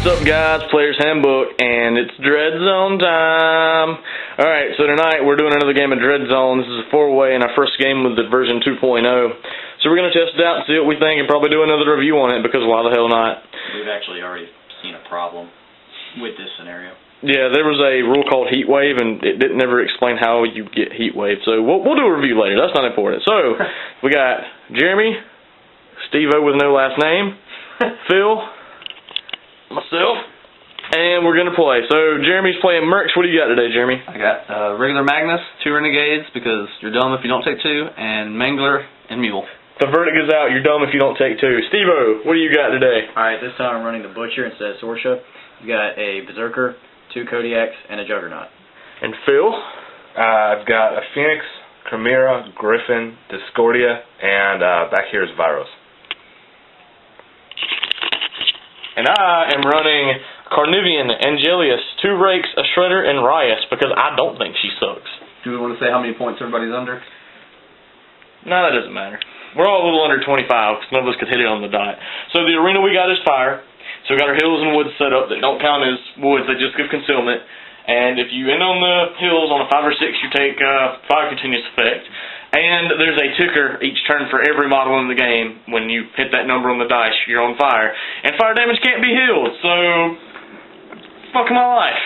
up, guys? Player's Handbook, and it's Dreadzone time. Alright, so tonight we're doing another game of Dreadzone. This is a 4-way, and our first game was the version 2.0. So we're going to test it out and see what we think, and probably do another review on it, because why the hell not? We've actually already seen a problem with this scenario. Yeah, there was a rule called Heat Wave, and it didn't ever explain how you get Heat Wave. So we'll do a review later. That's not important. So, we got Jeremy, Steve-O with no last name, Phil, myself, and we're going to play. So, Jeremy's playing Mercs. What do you got today, Jeremy? I got regular Magnus, 2 Renegades, because you're dumb if you don't take 2, and Mangler and Mule. The verdict is out. You're dumb if you don't take 2. Steve-O, what do you got today? Alright, this time I'm running the Butcher instead of Sorsha. You got a Berserker, 2 Kodiaks, and a Juggernaut. And Phil? I've got a Phoenix, Chimera, Griffin, Discordia, and back here is Virus. And I am running Carnivian, Angelius, 2 Rakes, a Shredder, and Rias, because I don't think she sucks. Do we want to say how many points everybody's under? No, that doesn't matter. We're all a little under 25, because none of us could hit it on the dot. So the arena we got is fire. So we got our hills and woods set up that don't count as woods, they just give concealment. And if you end on the hills on a 5 or 6, you take fire continuous effect. And there's a ticker each turn for every model in the game. When you hit that number on the dice, you're on fire. And fire damage can't be healed, so fuck my life.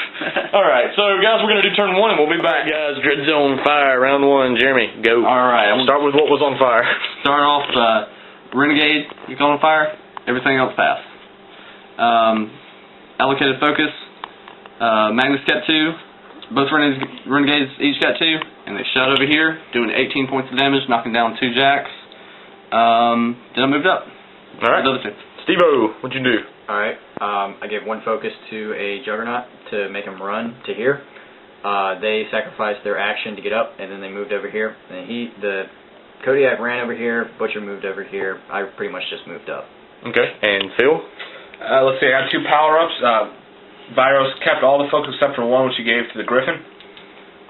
Alright, so guys, we're going to do turn 1 and we'll be back. Guys, Dreadzone fire, round 1. Jeremy, go. Alright, I'll start with what was on fire. Start off, Renegade, you go on fire, everything else pass. Allocated focus, Magnus got 2, both Renegades each got 2, and they shot over here, doing 18 points of damage, knocking down 2 jacks. Then I moved up. Alright. The other 2. Steve-O, what'd you do? Alright, I gave 1 focus to a Juggernaut to make him run to here. They sacrificed their action to get up, and then they moved over here. And the Kodiak ran over here, Butcher moved over here. I pretty much just moved up. Okay, and Phil? Let's see, I got 2 power-ups. Virus kept all the focus except for 1, which he gave to the Griffin.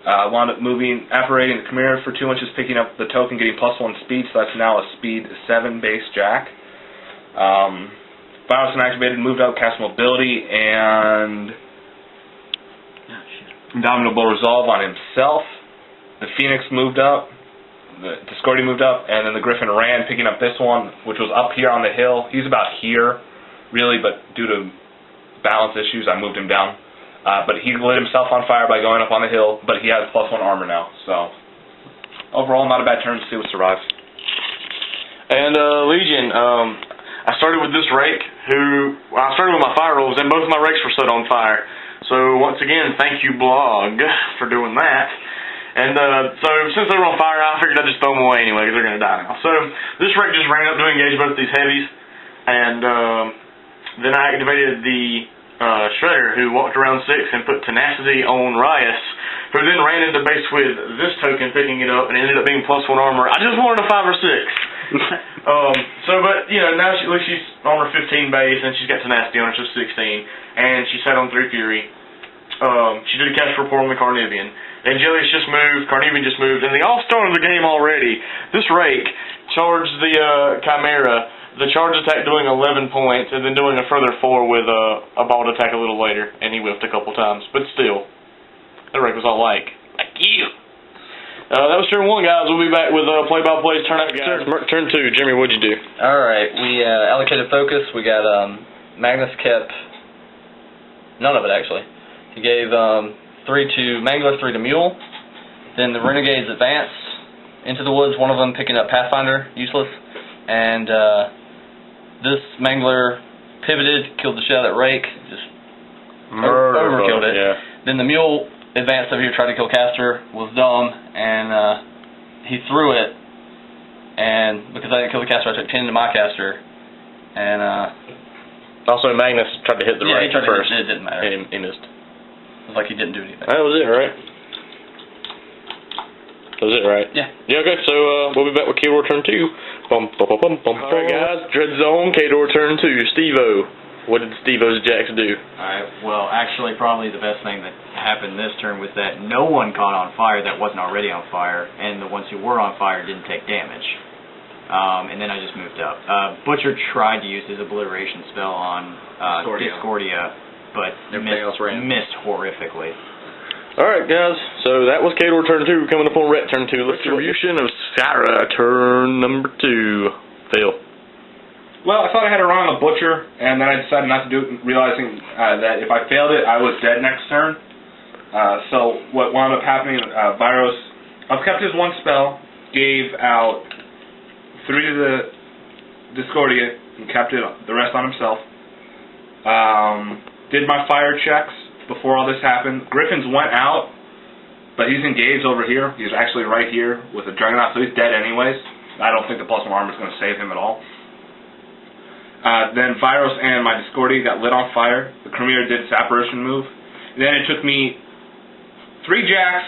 Wound up apparating the Chimera for 2 inches, picking up the token, getting +1 speed, so that's now a speed 7 base jack. Virus inactivated, moved up, cast mobility, and Indomitable Resolve on himself. The Phoenix moved up, the Discordia moved up, and then the Griffin ran, picking up this one, which was up here on the hill. He's about here, really, but due to balance issues, I moved him down. But he lit himself on fire by going up on the hill, but he has +1 armor now, so overall not a bad turn to see what survives. And Legion, I started with this rake, I started with my fire rolls, and both of my rakes were set on fire. So once again, thank you, blog, for doing that. And so since they were on fire, I figured I'd just throw them away anyway, because they're going to die now. So this rake just ran up to engage both these heavies, and then I activated the Shredder, who walked around 6 and put Tenacity on Rias, who then ran into base with this token, picking it up, and ended up being +1 armor. I just wanted a 5 or 6. But, you know, now at least she's on her 15 base, and she's got Tenacity on her, so 16, and she sat on 3 Fury. She did a cast report on the Carnivian. Angelius just moved, Carnivian just moved, and the all-star of the game already, this rake charged the Chimera. The charge attack doing 11 points, and then doing a further 4 with a bald attack a little later, and he whiffed a couple times. But still, that rake was all like you. That was turn 1, guys. We'll be back with play-by-plays. Turn out, guys. Turn 2. Jeremy, what'd you do? Alright, we allocated focus. We got Magnus kept none of it, actually. He gave 3 to Mangler, 3 to Mule. Then the Renegades advanced into the woods, one of them picking up Pathfinder, useless. And this Mangler pivoted, killed the shit out of that rake, just overkilled it. Yeah. Then the Mule advanced over here, tried to kill Caster, was dumb, and he threw it, and because I didn't kill the Caster, I took 10 to my Caster, and also Magnus tried to hit the rake first. It didn't matter. He missed. It was like he didn't do anything. That was it, right? That was it, right? Yeah. Yeah, okay, so we'll be back with Kador turn 2. Alright, guys, Dreadzone, Kador turn 2. Steve-O, what did Steve-O's Jacks do? Alright, well, actually, probably the best thing that happened this turn was that no one caught on fire that wasn't already on fire, and the ones who were on fire didn't take damage. and then I just moved up. Butcher tried to use his obliteration spell on Discordia, but Everything else ran. missed horrifically. Alright, guys, so that was Kador turn 2, coming up on Ret turn 2. Retribution of Skyra turn number 2. Phil. Well, I thought I had to run on the Butcher, and then I decided not to do it, realizing that if I failed it, I was dead next turn. So what wound up happening, Vyros upkept his one spell, gave out 3 to the Discordia, and kept the rest on himself. Did my fire checks before all this happened. Griffins went out, but he's engaged over here. He's actually right here with a Juggernaut, so he's dead anyways. I don't think the +1 armor is going to save him at all. Then Vyros and my Discordia got lit on fire. The Premier did its apparition move. And then it took me 3 jacks,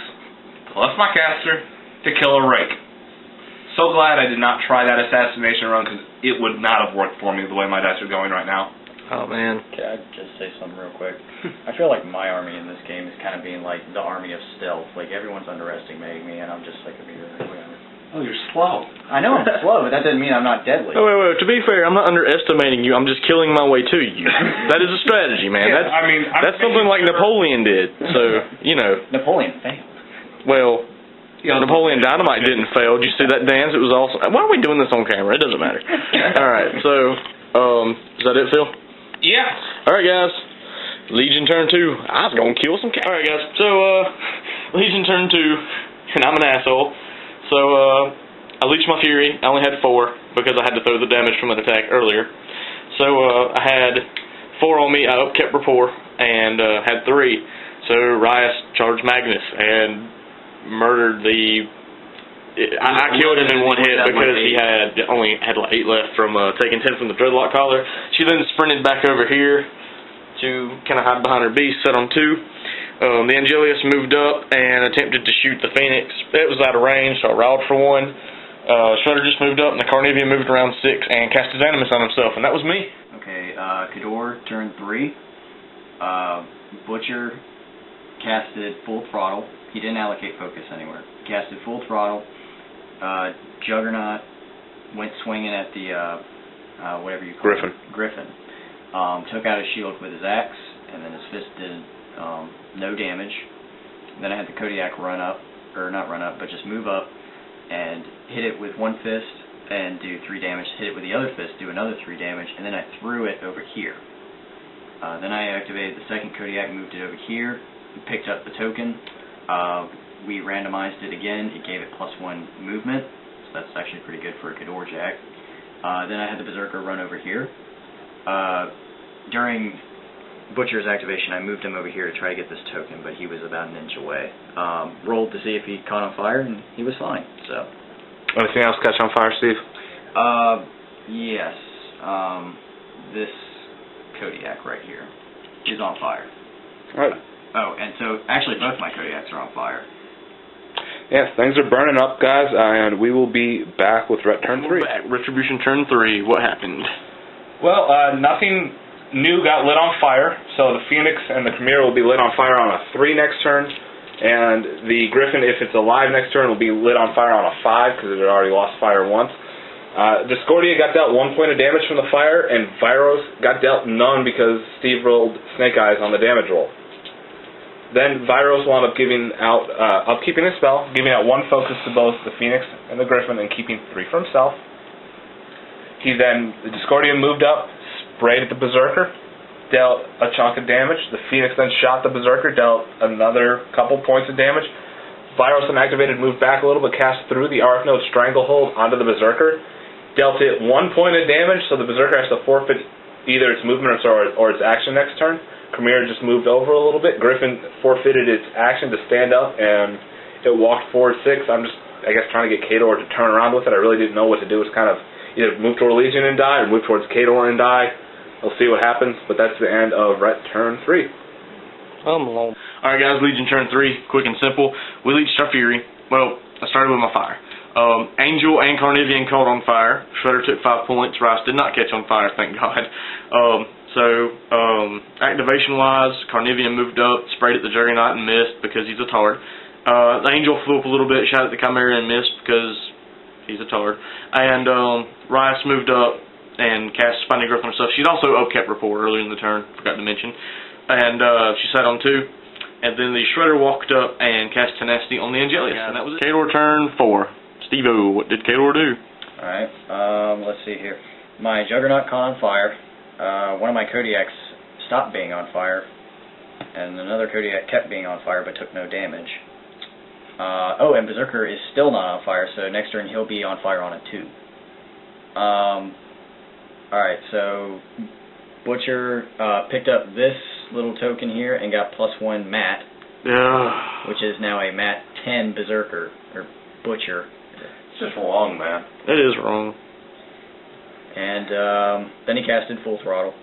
plus my caster, to kill a rake. So glad I did not try that assassination run, because it would not have worked for me the way my dice are going right now. Oh, man. Can I just say something real quick? I feel like my army in this game is kind of being like the army of stealth. Like, everyone's underestimating me, and I'm just like, Oh, you're slow. I know I'm slow, but that doesn't mean I'm not deadly. Oh, wait. To be fair, I'm not underestimating you. I'm just killing my way to you. That is a strategy, man. Yeah, That's something like Napoleon did. So, you know. Napoleon failed. Well, Napoleon Dynamite didn't fail. Did you see that dance? It was awesome. Why are we doing this on camera? It doesn't matter. All right. So, is that it, Phil? Yeah. All right, guys. Legion turn 2. I was gonna kill some cats. All right, guys. So, Legion turn 2, and I'm an asshole. So, I leached my Fury. I only had 4 because I had to throw the damage from an attack earlier. So, I had 4 on me. I upkept rapport and had 3. So, Rias charged Magnus and murdered I killed him in 1 hit because he only had like 8 left from taking 10 from the Dreadlock collar. She then sprinted back over here to kind of hide behind her beast, set on 2. The Angelius moved up and attempted to shoot the Phoenix. It was out of range, so I rawed for 1. Shredder just moved up, and the Carnivian moved around 6 and cast his Animus on himself, and that was me. Okay, Kador turn 3. Butcher casted full throttle. He didn't allocate focus anywhere. Casted full throttle. Juggernaut went swinging at the whatever you call Griffin. Griffin. Took out his shield with his axe, and then his fist did no damage. Then I had the Kodiak run up, or not run up, but just move up and hit it with 1 fist and do 3 damage. Hit it with the other fist, do another 3 damage, and then I threw it over here. Then I activated the second Kodiak, moved it over here, picked up the token. We randomized it again. It gave it +1 movement, so that's actually pretty good for a Kador Jack. Then I had the Berserker run over here. During Butcher's activation, I moved him over here to try to get this token, but he was about an inch away. Rolled to see if he caught on fire, and he was fine. So. Anything else catch on fire, Steve? Yes. This Kodiak right here is on fire. Alright. Oh, and so actually both my Kodiaks are on fire. Yes, things are burning up, guys, and we will be back with Ret turn 3. Retribution turn 3. What happened? Well, nothing new got lit on fire, so the Phoenix and the Chimera will be lit on fire on a 3 next turn, and the Griffin, if it's alive next turn, will be lit on fire on a 5, because it had already lost fire once. Discordia got dealt 1 point of damage from the fire, and Vyros got dealt none because Steve rolled Snake Eyes on the damage roll. Then Vyros wound up giving out, upkeeping his spell, giving out 1 focus to both the Phoenix and the Griffin, and keeping 3 for himself. The Discordia moved up, sprayed at the Berserker, dealt a chunk of damage. The Phoenix then shot the Berserker, dealt another couple points of damage. Vyros unactivated, moved back a little, but cast through the Archnode Stranglehold onto the Berserker, dealt it 1 point of damage, so the Berserker has to forfeit either its movement or its action next turn. Chimera just moved over a little bit. Griffin forfeited its action to stand up, and it walked forward 6. I'm just, I guess, trying to get Kador to turn around with it. I really didn't know what to do. It's kind of either move toward Legion and die, or move towards Kador and die. We'll see what happens, but that's the end of Ret turn 3. Alright guys, Legion turn 3, quick and simple. We leached our Fury. Well, I started with my fire. Angel and Carnivian caught on fire. Shredder took 5 points. Rice did not catch on fire, thank God. Activation-wise, Carnivian moved up, sprayed at the Juggernaut and missed because he's a tard. The Angel flew up a little bit, shot at the Chimera and missed because He's a tard. And Rice moved up and cast Spiny Growth on herself. She'd also upkept Rapport earlier in the turn, forgot to mention. And she sat on 2. And then the Shredder walked up and cast Tenacity on the Angelius. And that was it. Kador turn 4. Steve-O, what did Kador do? Alright, let's see here. My Juggernaut caught on fire. One of my Kodiaks stopped being on fire. And another Kodiak kept being on fire but took no damage. Oh, and Berserker is still not on fire, so next turn he'll be on fire on a 2. Alright, so Butcher picked up this little token here and got +1 Mat, which is now a Mat 10 Berserker, or Butcher. It's just wrong, man. That is wrong. And then he casted Full Throttle.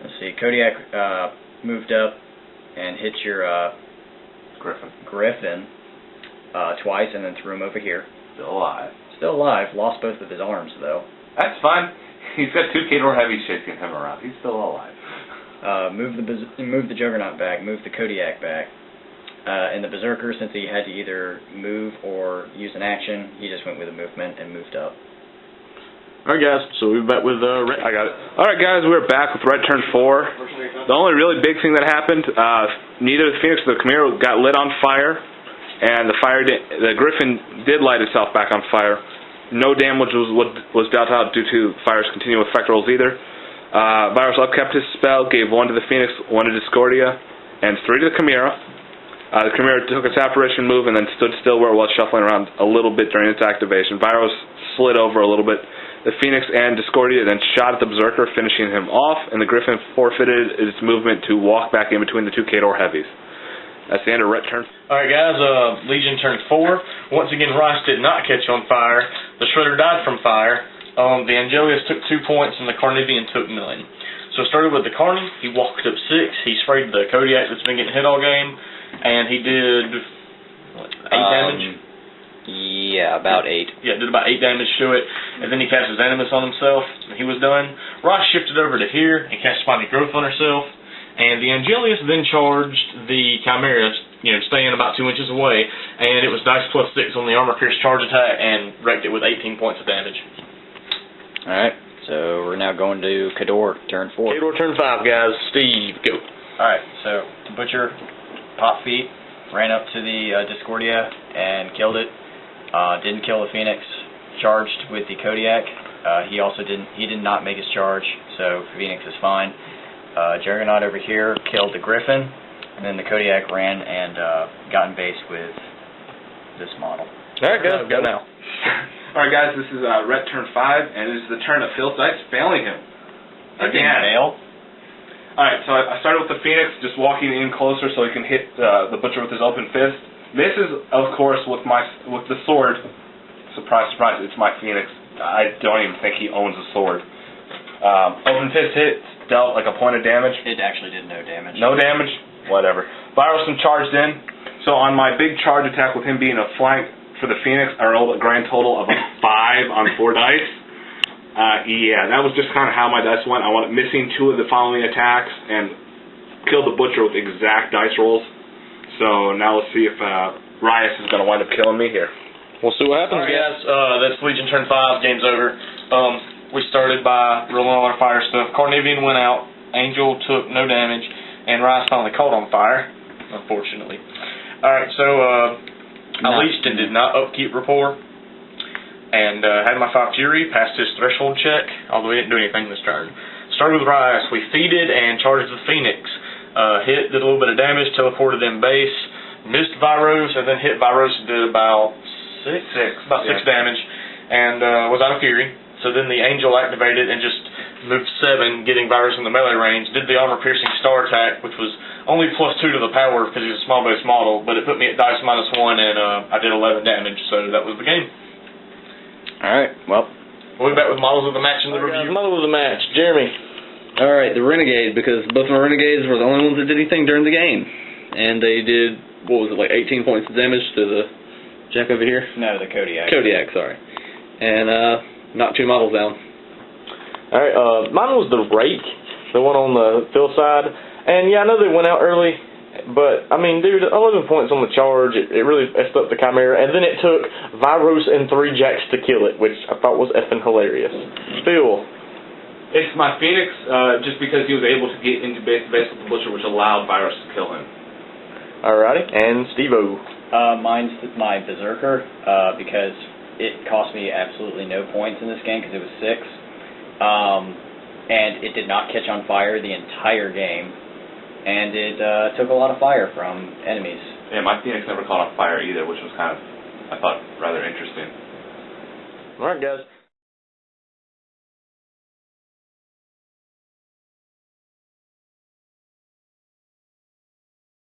Let's see, Kodiak moved up and hit your Griffin twice and then threw him over here. Still alive. Still alive, lost both of his arms though. That's fine. He's got 2 Kador heavies shaking him around. He's still alive. Move the Juggernaut back, move the Kodiak back. And the Berserker, since he had to either move or use an action, he just went with a movement and moved up. Alright guys, so we're back with Red. I got it. Alright guys, we're back with Red turn 4. The only really big thing that happened, neither the Phoenix nor the Chimera got lit on fire, and the Griffin did light itself back on fire. No damage was dealt out due to fire's continual effect rolls either. Virus upkept his spell, gave 1 to the Phoenix, 1 to Discordia, and 3 to the Chimera. The Chimera took its apparition move and then stood still where it was, shuffling around a little bit during its activation. Virus slid over a little bit. The Phoenix and Discordia then shot at the Berserker, finishing him off, and the Griffin forfeited its movement to walk back in between the 2 Kador heavies. That's the end of Ret turn. Alright guys, Legion turn 4. Once again, Rice did not catch on fire. The Shredder died from fire. The Angelius took 2 points, and the Carnivian took none. So it started with the Carney. He walked up 6. He sprayed the Kodiak that's been getting hit all game, and he did, what, 8 damage? Yeah, about 8. Yeah, did about 8 damage to it, and then he cast his Animus on himself, and he was done. Rice shifted over to here and cast Spiny Growth on herself, and the Angelius then charged the Chimera, staying about 2 inches away, and it was dice +6 on the Armor Pierce charge attack, and wrecked it with 18 points of damage. Alright, so we're now going to Kador, turn 4. Kador turn 5, guys. Steve, go. Alright, so Butcher, pop feet, ran up to the Discordia and killed it. Didn't kill the Phoenix, charged with the Kodiak. He did not make his charge, so Phoenix is fine. Juggernaut over here killed the Griffin, and then the Kodiak ran and got in base with this model. Alright guys, go now. Alright guys, this is Ret turn 5, and this is the turn of Phil's dice failing him. Again. Fail? Alright, so I started with the Phoenix, just walking in closer so he can hit the Butcher with his open fist. Misses, of course, with the sword. Surprise, surprise, it's my Phoenix. I don't even think he owns a sword. Open fist hit, dealt like a point of damage. It actually did no damage. No damage? Whatever. Viruson charged in. So on my big charge attack with him being a flank for the Phoenix, I rolled a grand total of a 5 on 4 dice. Yeah, that was just kind of how my dice went. I wound up missing 2 of the following attacks and killed the Butcher with exact dice rolls. So now let's see if Rias is going to wind up killing me here. We'll see what happens, guys. That's Legion turn 5. Game's over. We started by rolling all our fire stuff. Carnivian went out. Angel took no damage. And Rice finally caught on fire, unfortunately. Alright, so I leached and did not upkeep Rapport. And had my 5 Fury, passed his threshold check, although he didn't do anything this turn. Started with Rice. We feeded and charged the Phoenix. Hit, did a little bit of damage, teleported in base, missed Viros, and then hit Viros and did about 6 damage, and was out of Fury. So then the Angel activated and just moved 7, getting Viros in the melee range, did the armor-piercing star attack, which was only +2 to the power because he's a small base model, but it put me at dice -1, and I did 11 damage, so that was the game. Alright, well. We'll be back with models of the match in the review. Model of the match, Jeremy. Alright, the Renegade, because both my Renegades were the only ones that did anything during the game. And they did, what was it, like 18 points of damage to the Jack over here? No, the Kodiak. Kodiak, sorry. And knocked 2 models down. Alright, mine was the Rake, the one on the Phil side. And yeah, I know they went out early, but, I mean, dude, 11 points on the charge, it really messed up the Chimera, and then it took Vyros and 3 Jacks to kill it, which I thought was effing hilarious. Phil. It's my Phoenix, just because he was able to get into base with the Butcher, which allowed Virus to kill him. Alrighty, and Steve-O. Mine's my Berserker, because it cost me absolutely no points in this game because it was 6. And it did not catch on fire the entire game, and it took a lot of fire from enemies. Yeah, my Phoenix never caught on fire either, which was kind of, I thought, rather interesting. Alright, guys.